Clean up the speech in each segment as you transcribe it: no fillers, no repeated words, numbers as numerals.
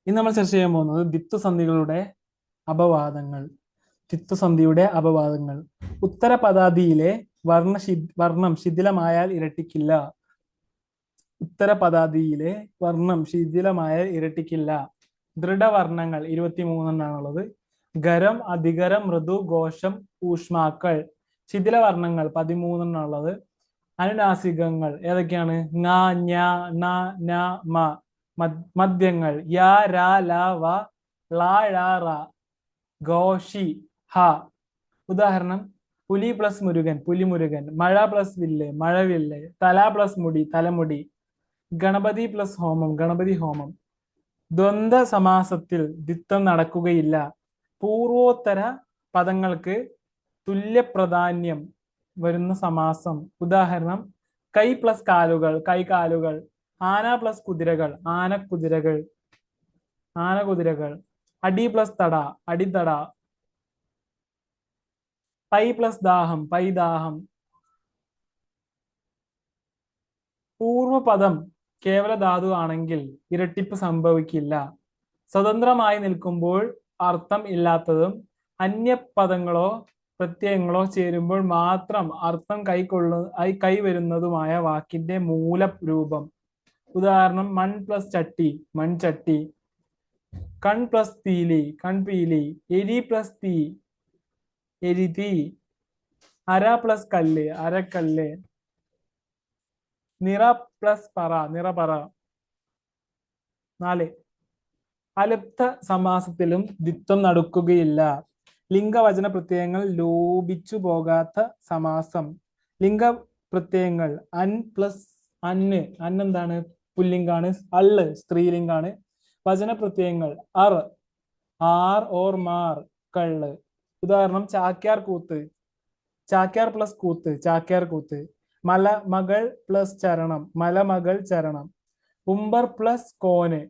ഇന്ന് നമ്മൾ ചർച്ച ചെയ്യാൻ പോകുന്നത് ദ്വിത്വസന്ധികളുടെ അപവാദങ്ങൾ. ദ്വിത്വസന്ധിയുടെ അപവാദങ്ങൾ. ഉത്തരപദാദിയിലെ വർണ്ണം ശിഥിലമായാൽ ഇരട്ടിക്കില്ല. ഉത്തരപദാദിയിലെ വർണ്ണം ശിഥിലമായാൽ ഇരട്ടിക്കില്ല. ദൃഢവർണ്ണങ്ങൾ 23 ഖരം, അധികരം, മൃദു, ഘോഷം, ഊഷ്മാക്കൾ. ശിഥില വർണ്ണങ്ങൾ 13 അനുനാസികങ്ങൾ ഏതൊക്കെയാണ്? ങ, ഞ, ണ, ന, മ. മദ്യങ്ങൾ യ, ര, ല, വ, ള, ഴ, റ. ഘോഷി ഹ. ഉദാഹരണം: പുലി പ്ലസ് മുരുകൻ പുലിമുരുകൻ. മഴ പ്ലസ് വില്ല് മഴവില്ല്. തല പ്ലസ് മുടി തലമുടി. ഗണപതി പ്ലസ് ഹോമം ഗണപതി ഹോമം. ദ്വന്ദ്വ സമാസത്തിൽ ദ്വിത്വം നടക്കുകയില്ല. പൂർവോത്തര പദങ്ങൾക്ക് തുല്യപ്രാധാന്യം വരുന്ന സമാസം. ഉദാഹരണം: കൈ പ്ലസ് കാലുകൾ കൈകാലുകൾ. ആന പ്ലസ് കുതിരകൾ ആനക്കുതിരകൾ ആനകുതിരകൾ. അടി പ്ലസ് തട അടിത്തട. പൈ പ്ലസ് ദാഹം പൈദാഹം. പൂർവപദം കേവല ധാതു ആണെങ്കിൽ ഇരട്ടിപ്പ് സംഭവിക്കില്ല. സ്വതന്ത്രമായി നിൽക്കുമ്പോൾ അർത്ഥം ഇല്ലാത്തതും അന്യപദങ്ങളോ പ്രത്യയങ്ങളോ ചേരുമ്പോൾ മാത്രം അർത്ഥം കൈവരുന്നതുമായ വാക്കിന്റെ മൂലരൂപം. ഉദാഹരണം: മൺ പ്ലസ് ചട്ടി മൺചട്ടി. കൺ പ്ലസ് പീലി കൺപീലി. എരി പ്ലസ് തീ എരിതീ. അര പ്ലസ് കല്ല് അരക്കല്ല്. നിറ പ്ലസ് പറ നിറപറ. 4. അലുപ്ത സമാസത്തിലും ദ്വിത്വം നടക്കുകയില്ല. ലിംഗവചന പ്രത്യയങ്ങൾ ലോപിച്ചു പോകാത്ത സമാസം. ലിംഗ പ്രത്യയങ്ങൾ അൻ പ്ലസ് അന്ന് എന്താണ്? പുല്ലിംഗാണ്. അള്ള് സ്ത്രീലിംഗാണ്. വചന പ്രത്യയങ്ങൾ അർ ആർ ഓർ മാർ കള്ള്. ഉദാഹരണം: ചാക്യാർ കൂത്ത് ചാക്യാർ പ്ലസ് കൂത്ത് ചാക്യാർ കൂത്ത്. മലമകൾ പ്ലസ് ചരണം മലമകൾ ചരണം. ഉംബർ പ്ലസ് കോന്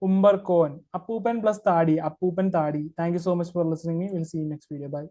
ഉംബർ കോൻ. അപ്പൂപ്പൻ പ്ലസ് താടി അപ്പൂപ്പൻ താടി. Thank you so much for listening. Will see you next video. By.